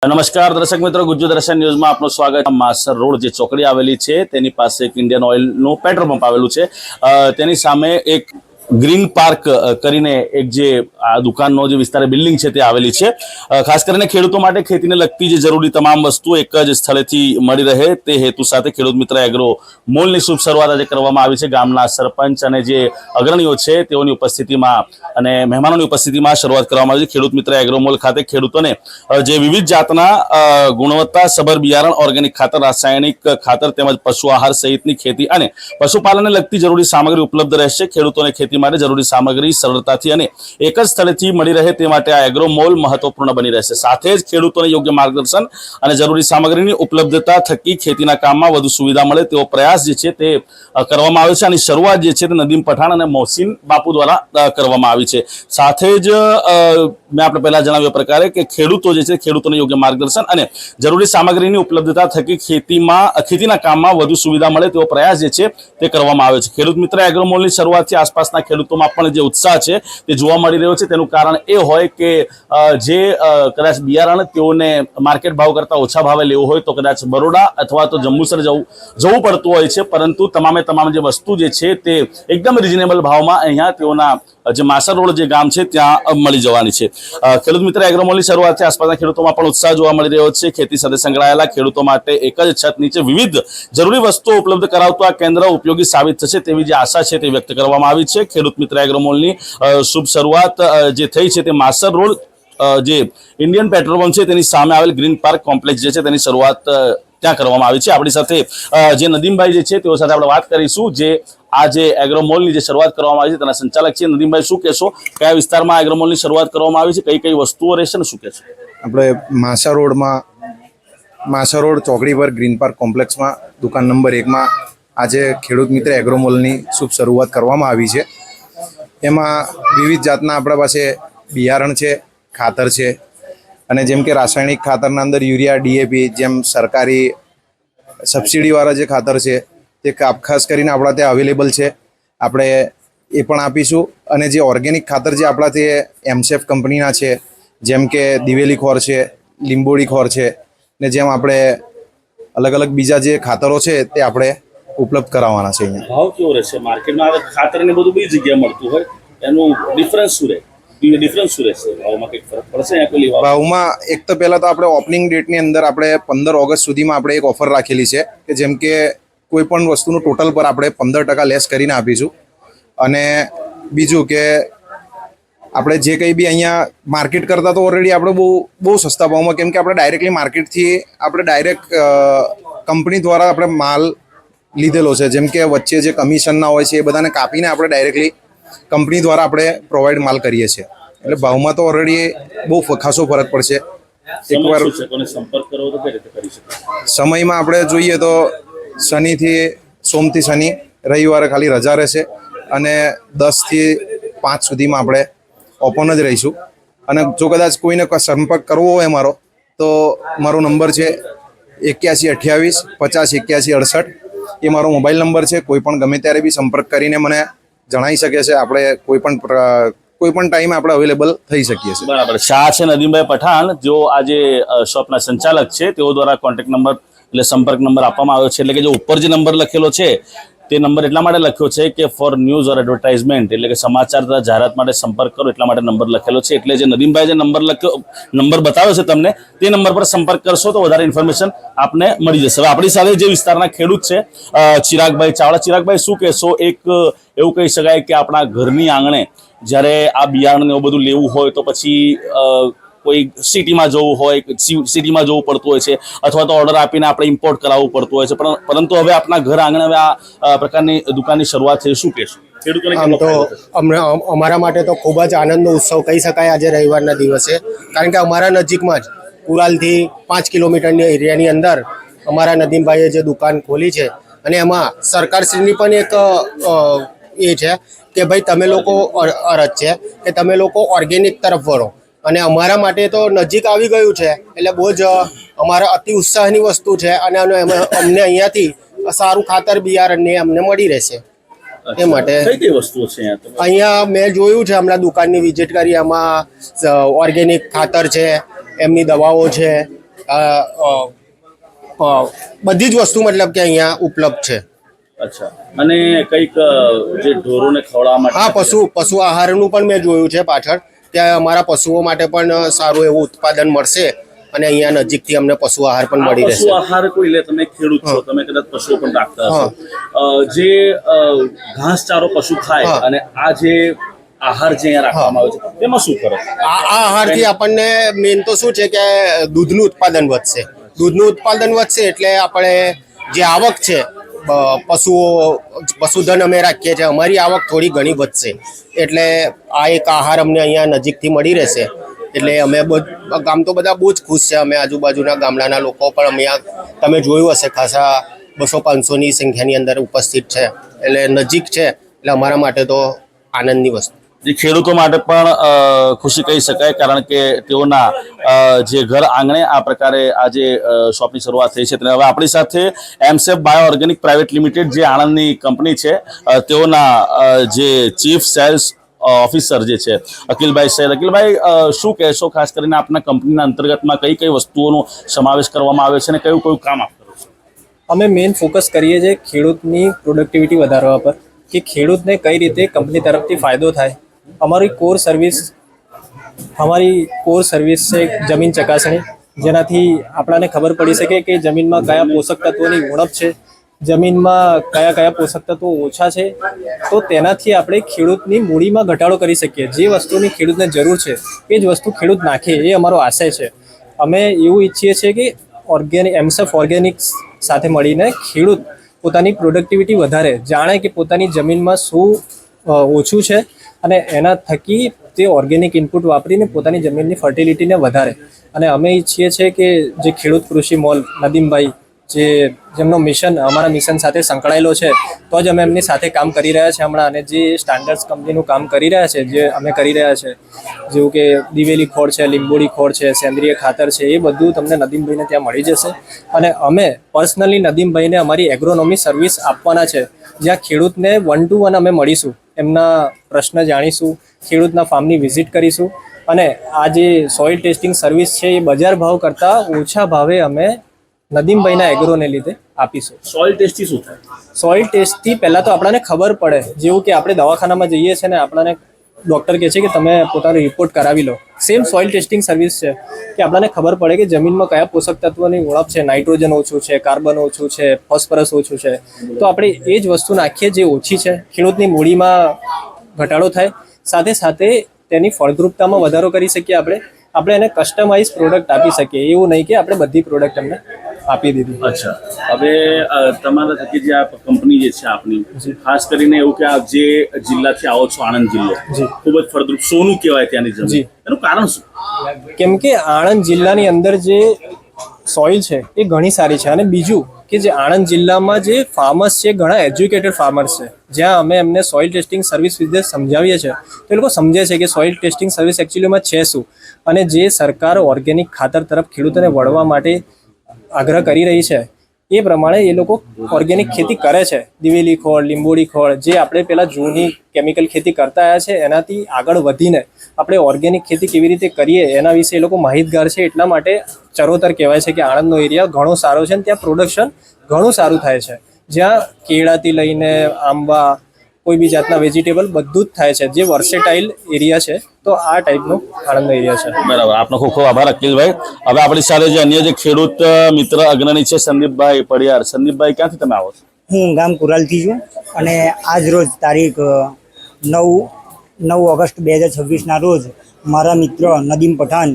નમસ્કાર દર્શક મિત્રો, ગુજરાત દર્શન ન્યૂઝમાં આપનું સ્વાગત. માસર રોડ જે ચોકડી આવેલી છે તેની પાસે એક ઇન્ડિયન ઓઇલનું પેટ્રોલ પંપ આવેલું છે. તેની સામે એક ગ્રીન પાર્ક કરીને એક જે આ દુકાનનો જે વિસ્તાર બિલ્ડિંગ છે તે આવેલી છે. ખાસ કરીને ખેડૂતો માટે ખેતીને લગતી જે જરૂરી તમામ વસ્તુઓ એક જ સ્થળેથી મળી રહે તે હેતુ સાથે ખેડૂત મિત્ર એગ્રો મોલની શુભ શરૂઆત આજે કરવામાં આવી છે. ગામના સરપંચ અને જે અગ્રણીઓ છે તેઓની ઉપસ્થિતિમાં અને મહેમાનોની ઉપસ્થિતિમાં શરૂઆત કરવામાં આવી છે. ખેડૂત મિત્ર એગ્રો મોલ ખાતે ખેડૂતોને જે વિવિધ જાતના ગુણવત્તા સભર બિયારણ, ઓર્ગેનિક ખાતર, રાસાયણિક ખાતર તેમજ પશુ આહાર સહિતની ખેતી અને પશુપાલનને લગતી જરૂરી સામગ્રી ઉપલબ્ધ રહેશે. ખેડૂતોને ખેતી માટે જરૂરી સામગ્રી સરળતાથી અને એક જ સ્થળેથી મળી રહે તે માટે આ એગ્રો મોલ મહત્વપૂર્ણ બની રહેશે. સાથે જ ખેડૂતોને યોગ્ય માર્ગદર્શન અને જરૂરી સામગ્રીની ઉપલબ્ધતા થકી ખેતીના કામમાં વધુ સુવિધા મળે તેવો પ્રયાસ જે છે તે કરવામાં આવ્યો છે. અને શરૂઆત જે છે તે નદીમ પઠાણ અને મોહસિન બાપુ દ્વારા કરવામાં આવી છે. સાથે જ મેં આપણે પહેલા જણાવ્યા પ્રકારે કે ખેડૂતો જે છે ખેડૂતોને યોગ્ય માર્ગદર્શન અને જરૂરી સામગ્રીની ઉપલબ્ધતા થકી ખેતીના કામમાં વધુ સુવિધા મળે તેવો પ્રયાસ જે છે તે કરવામાં આવ્યો છે. ખેડૂત મિત્ર એગ્રો મોલની શરૂઆતથી આસપાસના ખેડૂતોમાં પણ જે ઉત્સાહ છે તે જોવા મળી રહ્યો છે. તેનું કારણ એ હોય કે જે કદાચ બિયારણ તેઓને માર્કેટ ભાવ કરતાં ઓછા ભાવે લેવું હોય તો કદાચ બરોડા અથવા તો જંબુસર જવું પડતું હોય છે, પરંતુ તમામ જે વસ્તુ જે છે તે એકદમ રિઝનેબલ ભાવમાં અહીંયા તેઓના જે માસર રોડ જે ગામ છે ત્યાં મળી જવાની છે. ખેડૂત મિત્ર એગ્રો મોલની શરૂઆતથી આસપાસના ખેડૂતોમાં પણ ઉત્સાહ જોવા મળી રહ્યો છે. ખેતી સાથે સંકળાયેલા ખેડૂતો માટે એક જ છત નીચે વિવિધ જરૂરી વસ્તુઓ ઉપલબ્ધ કરાવતું આ કેન્દ્ર ઉપયોગી સાબિત થશે તેવી જે આશા છે તે વ્યક્ત કરવામાં આવી છે. ખેડૂત મિત્ર એગ્રો મોલની શુભ શરૂઆત જે થઈ છે તે માસર રોડ જે ઇન્ડિયન પેટ્રોલ પંપ છે તેની સામે આવેલ ગ્રીન પાર્ક કોમ્પ્લેક્સ જે છે તેની શરૂઆત ત્યાં કરવામાં આવી છે. આપણી સાથે જે નદીમભાઈ જે છે તેઓ સાથે આપણે વાત કરીશું, જે આ જે એગ્રો મોલની જે શરૂઆત કરવામાં આવી છે તેના સંચાલક છે. નદીમભાઈ, શું કહેશો, કયા વિસ્તારમાં એગ્રો મોલની શરૂઆત કરવામાં આવી છે, કઈ વસ્તુઓ રહેશે ને શું કહેશો? આપણે માસા રોડ ચોકડી પર ગ્રીન પાર્ક કોમ્પ્લેક્સમાં દુકાન નંબર 1માં આજે ખેડૂત મિત્ર એગ્રો મોલની શુભ શરૂઆત કરવામાં આવી છે. એમાં વિવિધ જાતના આપણા પાસે બિયારણ છે, ખાતર છે, અને જેમ કે રાસાયણિક ખાતરના અંદર યુરિયા, DAP જેમ સરકારી સબસિડીવાળા જે ખાતર છે તે ખાસ કરીને આપણા ત્યાં અવેલેબલ છે. આપણે એ પણ આપીશું. અને જે ઓર્ગેનિક ખાતર જે આપણા તે એમસેફ કંપનીના છે, જેમ કે દિવેલી ખોર છે, લીંબોડી ખોર છે, ને જેમ આપણે અલગ અલગ બીજા જે ખાતરો છે તે આપણે ઉપલબ્ધ કરાવવાના છે. અહીંયા ભાવ કેવો રહેશે? માર્કેટમાં ખાતર ને બધું બી જગ્યાએ મળતું હોય, એનું ડિફરન્સ શું રહેશે? ભાવમાં કંઈક ફરક પડશે? ભાવમાં એક તો પહેલાં તો આપણે ઓપનિંગ ડેટની અંદર આપણે 15 ઓગસ્ટ સુધીમાં આપણે એક ઓફર રાખેલી છે કે જેમ કે કોઈ પણ વસ્તુનું ટોટલ પર આપણે 15% લેસ કરીને આપીશું. અને બીજું કે આપણે જે કંઈ બી અહીંયા માર્કેટ કરતાં તો ઓલરેડી આપણે બહુ સસ્તા ભાવમાં, કેમ કે આપણે ડાયરેક્ટલી માર્કેટથી આપણે ડાયરેક્ટ કંપની દ્વારા આપણે માલ લીધેલો છે. જેમ કે વચ્ચે જે કમિશનના હોય છે એ બધાને કાપીને આપણે ડાયરેક્ટલી કંપની દ્વારા આપણે પ્રોવાઈડ માલ કરીએ છીએ. એટલે ભાવમાં તો ઓલરેડી બહુ ખાસો ફરક પડશે. એકવાર સમયમાં આપણે જોઈએ તો સોમથી શનિ, રવિવારે ખાલી રજા રહેશે, અને 10 થી 5 સુધીમાં આપણે ઓપન જ રહીશું. અને જો કદાચ કોઈને સંપર્ક કરવો હોય મારો, તો મારો નંબર છે 8128 50 81 68. એ મારો મોબાઈલ નંબર છે. કોઈ પણ ગમે ત્યારે બી સંપર્ક કરીને મને જણાવી શકે છે. આપણે કોઈ પણ ટાઈમે આપણે અવેલેબલ થઈ શકીએ છીએ. બરાબર. શાહ છે નદીમભાઈ પઠાણ, જો આજે શોપના સંચાલક છે, તેઓ દ્વારા કોન્ટેક્ટ નંબર એટલે સંપર્ક નંબર આપવામાં આવ્યો છે. એટલે કે જે ઉપર જે નંબર લખેલો છે તે નંબર એટલા માટે લખ્યો છે કે ફોર ન્યૂઝ ઓર એડવર્ટાઇઝમેન્ટ, એટલે કે સમાચાર તથા જાહેરાત માટે સંપર્ક કરો એટલા માટે નંબર લખેલો છે. એટલે જે નદીમભાઈ જે નંબર બતાવ્યો છે તમને, તે નંબર પર સંપર્ક કરશો તો વધારે ઇન્ફોર્મેશન આપને મળી જશે. હવે આપણી સાથે જે વિસ્તારના ખેડૂત છે ચિરાગભાઈ ચાવડા. ચિરાગભાઈ, શું કહેશો? એક એવું કહી શકાય કે આપણા ઘરની આંગણે જ્યારે આ બિયારણ એવું બધું લેવું હોય તો પછી કોઈ સિટીમાં જવું પડતું હોય છે, અથવા તો ઓર્ડર આપીને આપણે ઇમ્પોર્ટ કરાવવું પડતું હોય છે, પરંતુ હવે આપણા ઘર આંગણે હવે આ પ્રકારની દુકાનની શરૂઆત થઈ, શું કહેશું? આમ તો અમારા માટે તો ખૂબ જ આનંદનો ઉત્સવ કહી શકાય આજે રવિવારના દિવસે, કારણ કે અમારા નજીકમાં જ કુરાલથી 5 કિલોમીટરની એરિયાની અંદર અમારા નદીમભાઈએ જે દુકાન ખોલી છે, અને એમાં સરકારશ્રીની પણ એક એ છે કે ભાઈ તમે લોકો અરજ છે કે તમે લોકો ઓર્ગેનિક તરફ વળો, અને અમારા માટે તો નજીક આવી ગયું છે. એટલે બહુ જ અમારા અતિ ઉત્સાહની વસ્તુ છે, અને અમને અહીંયાથી સારું ખાતર બિયારણને અમને મળી રહેશે. એ માટે કઈ વસ્તુઓ છે અહીંયા મેં જોયું છે, હમણાં દુકાનની વિઝિટ કરી, એમાં ઓર્ગેનિક ખાતર છે, એમની દવાઓ છે, બધી જ વસ્તુ મતલબ કે અહીંયા ઉપલબ્ધ છે. અચ્છા, અને કંઈક જે ઢોરોને ખવડાવવા માટે હા, પશુ આહારનું પણ મેં જોયું છે પાછળ. ત્યાં અમારા પશુઓ માટે પણ સારું એવું ઉત્પાદન મળશે અને અહીંયા નજીકથી અમને પશુ આહાર પણ મળી પશુ રહેશે. આહાર કોઈ લે, તમે ખેડૂત છો, તમે કદાચ પશુઓ પણ રાખતા હશો, જે ઘાસચારો પશુ ખાય હા. અને આ જે આહાર જે અહીંયા રાખવામાં આવે છે તેમાં શું કરો? આ આહારથી આપણને મેન તો શું છે કે દૂધનું ઉત્પાદન વધશે. દૂધનું ઉત્પાદન વધશે એટલે આપણે જે આવક છે પશુધન અમે રાખીએ છીએ, અમારી આવક થોડી ઘણી વધશે. એટલે આ એક આહાર અમને અહીંયા નજીકથી મળી રહેશે. એટલે અમે ગામ તો બધા બહુ જ ખુશ છે. અમે આજુબાજુના ગામડાના લોકો પણ અમે તમે જોયું હશે ખાસા 200-500ની સંખ્યાની અંદર ઉપસ્થિત છે. એટલે નજીક છે એટલે અમારા માટે તો આનંદની વસ્તુ. જે ખેડૂતો માટે પણ ખુશી કહી શકાય, કારણ કે તેઓના જે ઘર આંગણે આ પ્રકારે આજે શોપની શરૂઆત થઈ છે. અને હવે આપણી સાથે એમસેફ બાયો ઓર્ગેનિક પ્રાઇવેટ લિમિટેડ જે આણંદની કંપની છે તેઓના જે ચીફ સેલ્સ ઓફિસર જે છે અકિલભાઈ સૈયદ. અકિલભાઈ, શું કહેશો ખાસ કરીને આપના કંપનીના અંતર્ગતમાં કઈ કઈ વસ્તુઓનો સમાવેશ કરવામાં આવે છે અને કયું કયું કામ આપ કરો છો? અમે મેઇન ફોકસ કરીએ છીએ ખેડૂતની પ્રોડક્ટિવિટી વધારવા પર, કે ખેડૂતને કઈ રીતે કંપની તરફથી ફાયદો થાય. અમારી કોર સર્વિસ છે જમીન ચકાસણી, જેનાથી આપણાને ખબર પડી શકે કે જમીનમાં કયા પોષક તત્વોની ઉણપ છે, જમીનમાં કયા કયા પોષક તત્વો ઓછા છે. તો તેનાથી આપણે ખેડૂતની મૂડીમાં ઘટાડો કરી શકીએ. જે વસ્તુની ખેડૂતને જરૂર છે એ જ વસ્તુ ખેડૂત નાખે, એ અમારો આશય છે. અમે એવું ઈચ્છીએ છીએ કે એમસેફ ઓર્ગેનિક્સ સાથે મળીને ખેડૂત પોતાની પ્રોડક્ટિવિટી વધારે, જાણે કે પોતાની જમીનમાં શું ઓછું છે અને એના થકી તે ઓર્ગેનિક ઇનપુટ વાપરીને પોતાની જમીનની ફર્ટિલિટીને વધારે. અને અમે ઈચ્છીએ છીએ કે જે ખેડૂત કૃષિ મોલ નદીમભાઈ, જેમનો મિશન અમારા મિશન સાથે સંકળાયેલો છે, તો જ અમે એમની સાથે કામ કરી રહ્યા છીએ હમણાં. અને જે સ્ટાન્ડર્ડ્સ કંપનીનું કામ કરી રહ્યા છે, જે અમે કરી રહ્યા છે, જેવું કે દિવેલી ખોળ છે, લીંબોડી ખોળ છે, સેન્દ્રિય ખાતર છે, એ બધું તમને નદીમભાઈને ત્યાં મળી જશે. અને અમે પર્સનલી નદીમભાઈને અમારી એગ્રોનોમી સર્વિસ આપવાના છે, જ્યાં ખેડૂતને 1 to 1 અમે મળીશું, એમના પ્રશ્ન જાણીશું, ખેડૂતના ફાર્મની વિઝિટ કરીશું. અને આ જે સોઇલ ટેસ્ટિંગ સર્વિસ છે એ બજાર ભાવ કરતાં ઓછા ભાવે અમે નદીમભાઈના એગ્રોને લીધે આપીશું. સોઇલ ટેસ્ટથી શું થાય? સોઇલ ટેસ્ટથી પહેલાં તો આપણને ખબર પડે, જેવું કે આપણે દવાખાનામાં જઈએ છીએ ને આપણને ડૉક્ટર કહે છે કે તમે પોતાનો રિપોર્ટ કરાવી લો. સેમ સોઇલ ટેસ્ટિંગ સર્વિસ છે કે આપણને ખબર પડે કે જમીનમાં કયા પોષક તત્વોની ઉણપ છે, નાઇટ્રોજન ઓછું છે, કાર્બન ઓછું છે, ફોસ્ફરસ ઓછું છે. તો આપણે એ જ વસ્તુ નાખીએ જે ઓછી છે, ખેડૂતની મૂડીમાં ઘટાડો થાય, સાથે સાથે તેની ફળદ્રુપતામાં વધારો કરી શકીએ. આપણે એને કસ્ટમાઇઝ પ્રોડક્ટ આપી શકીએ. એવું નહીં કે આપણે બધી પ્રોડક્ટ એમને આપી દીધી. અચ્છા, હવે તમારા થકી જે આ કંપની જે છે આપની, ખાસ કરીને એવું કે આપ જે જિલ્લાથી આવો છો, આણંદ જિલ્લો ખૂબ જ ફળદ્રુપ સોનું કહેવાય ત્યાંની જમીન, એનું કારણ શું? કેમ કે આણંદ જિલ્લાની અંદર જે સોઇલ છે એ ઘણી સારી છે. અને બીજું કે જે આણંદ જિલ્લામાં જે ફાર્મર્સ છે, ઘણા એજ્યુકેટેડ ફાર્મર્સ છે, જ્યાં અમે એમને સોઇલ ટેસ્ટિંગ સર્વિસ વિશે સમજાવીએ છીએ તો એ લોકો સમજે છે કે સોઇલ ટેસ્ટિંગ સર્વિસ એકચ્યુઅલીમાં છે શું. અને જે સરકાર ઓર્ગેનિક ખાતર તરફ ખેડૂતોને વળવા માટે આગ્રહ કરી રહી છે, એ પ્રમાણે એ લોકો ઓર્ગેનિક ખેતી કરે છે. દિવેલી ખોળ, લીંબોડી ખોળ, જે આપણે પહેલાં જૂની કેમિકલ ખેતી કરતા આવ્યા છે, એનાથી આગળ વધીને આપણે ઓર્ગેનિક ખેતી કેવી રીતે કરીએ એના વિશે એ લોકો માહિતગાર છે. એટલા માટે ચરોતર કહેવાય છે કે આણંદનો એરિયા ઘણો સારો છે અને ત્યાં પ્રોડક્શન ઘણું સારું થાય છે. જ્યાં કેળાથી લઈને આંબા, કોઈ બી જાતના વેજીટેબલ બધું જ થાય છે, જે વર્સેટાઇલ એરિયા છે. તો આ ટાઈપનો આણંદનો એરિયા છે. બરાબર, આપનો ખૂબ ખૂબ આભાર અકિલભાઈ. હવે આપણી સાથે જે અન્ય જે ખેડૂત મિત્ર અગ્રણી છે સંદીપભાઈ પડિયાર. સંદીપભાઈ, ક્યાંથી તમે આવો છો? હું ગામ કુરાલથી છું અને આજ રોજ તારીખ 9 ઓગસ્ટ 2026ના રોજ મારા મિત્ર નદીમ પઠાણ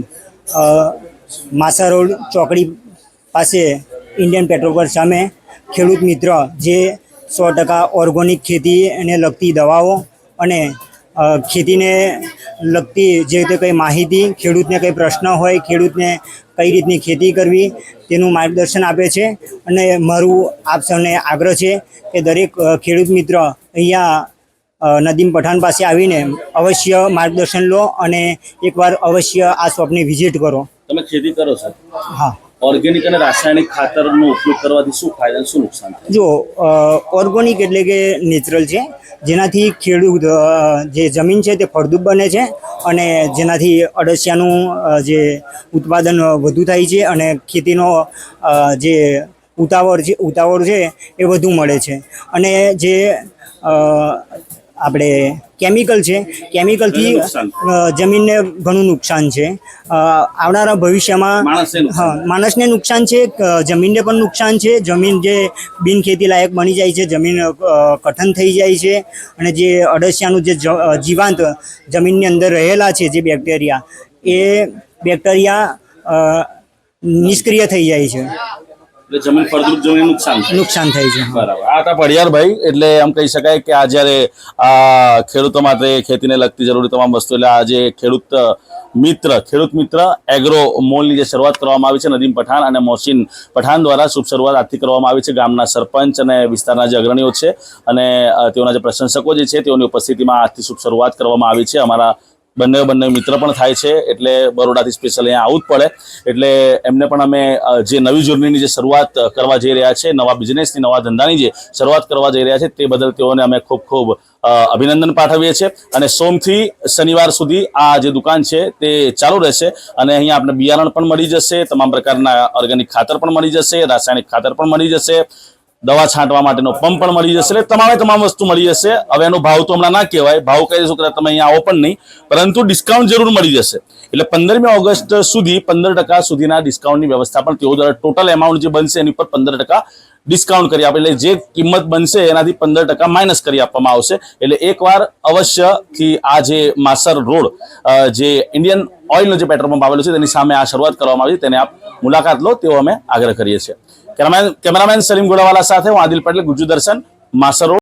માસા રોડ ચોકડી પાસે ઇન્ડિયન પેટ્રોલ પંપ સામે ખેડૂત મિત્ર જે 100% ઓર્ગેનિક ખેતીને લગતી દવાઓ અને ખેતીને લગતી જે રીતે કંઈ માહિતી, ખેડૂતને કંઈ પ્રશ્ન હોય, ખેડૂતને કઈ રીતની ખેતી કરવી તેનું માર્ગદર્શન આપે છે. અને મારું આપ સૌને આગ્રહ છે કે દરેક ખેડૂત મિત્ર અહીંયા નદીમ પઠાણ પાસે આવીને અવશ્ય માર્ગદર્શન લો અને એકવાર અવશ્ય આ શોપની વિઝિટ કરો. તમે ખેતી કરો છો? હા. ઓર્ગેનિક અને રાસાયણિક ખાતરનો ઉપયોગ કરવાથી શું ફાયદા અને શું નુકસાન થાય? જો ઓર્ગોનિક એટલે કે નેચરલ છે, જેનાથી ખેડૂત જે જમીન છે તે ફળદ્રુપ બને છે અને જેનાથી અળસિયાનું જે ઉત્પાદન વધુ થાય છે અને ખેતીનો જે ઉતાવળ છે એ વધુ મળે છે. અને જે આપણે કેમિકલ છે, કેમિકલથી નુકસાન. જમીનને ઘણું નુકસાન છે. આવનારા ભવિષ્યમાં માણસને નુકસાન. માણસને નુકસાન છે, જમીનને પણ નુકસાન છે. જમીન જે બિનખેતી લાયક બની જાય છે, જમીન કઠણ થઈ જાય છે અને જે અળસિયાનું જે જીવાંત જમીનની અંદર રહેલા છે જે બેક્ટેરિયા, એ બેક્ટેરિયા નિષ્ક્રિય થઈ જાય છે, એટલે જમીન ફળદ્રુપ જમીન નુકસાન થાય. નુકસાન થાય છે. બરાબર. આ હતા પડિયારભાઈ. એટલે એમ કહી શકાય કે આ જ્યારે ખેડૂતો માટે ખેતીને લગતી જરૂરી તમામ વસ્તુ, એટલે આજે ખેડૂત મિત્ર એગ્રો મોલની જે શરૂઆત કરવામાં આવી છે નદીમ પઠાણ અને મોહસિન પઠાણ દ્વારા શુભ શરૂઆત આજથી કરવામાં આવી છે. ગામના સરપંચ અને વિસ્તારના જે અગ્રણીઓ છે અને તેઓના જે પ્રશંસકો જે છે તેઓની ઉપસ્થિતિમાં આજથી શુભ શરૂઆત કરવામાં આવી છે. અમારા બંને મિત્ર પણ થાય છે, એટલે બરોડાથી સ્પેશિયલ અહીંયા આવવું જ પડે. એટલે એમને પણ અમે જે નવી જર્નીની જે શરૂઆત કરવા જઈ રહ્યા છે, નવા બિઝનેસની, નવા ધંધાની જે શરૂઆત કરવા જઈ રહ્યા છે, તે બદલ તેઓને અમે ખૂબ અભિનંદન પાઠવીએ છીએ. અને સોમથી શનિવાર સુધી આ જે દુકાન છે તે ચાલુ રહેશે અને અહીંયા આપણે બિયારણ પણ મળી જશે, તમામ પ્રકારના ઓર્ગેનિક ખાતર પણ મળી જશે, રાસાયણિક ખાતર પણ મળી જશે, દવા છાંટવા માટેનો પંપ પણ મળી જશે. એટલે તમામ વસ્તુ મળી જશે. હવે એનો ભાવ તો હમણાં ના કહેવાય, ભાવ કહી દઈશું કે તમે અહીંયા આવો પણ નહીં, પરંતુ ડિસ્કાઉન્ટ જરૂર મળી જશે. એટલે 15મી ઓગસ્ટ સુધી 15% સુધીના ડિસ્કાઉન્ટની વ્યવસ્થા પણ તેઓ દ્વારા ટોટલ એમાઉન્ટ જે બનશે એની પર 15% ડિસ્કાઉન્ટ કરી આપે. એટલે જે કિંમત બનશે એનાથી 15% માઇનસ કરી આપવામાં આવશે. એટલે એકવાર અવશ્યથી આ જે માસર રોડ જે ઇન્ડિયન ઓઇલનો જે પેટ્રોલ પંપ આવેલો છે તેની સામે આ શરૂઆત કરવામાં આવી છે, તેને આપ મુલાકાત લો તેવો અમે આગ્રહ કરીએ છીએ. કેમેરામેન સલીમ ગોડાવાલા સાથે હું આદિલ પટેલ, ગુજ્જુ દર્શન, માસર રોડ.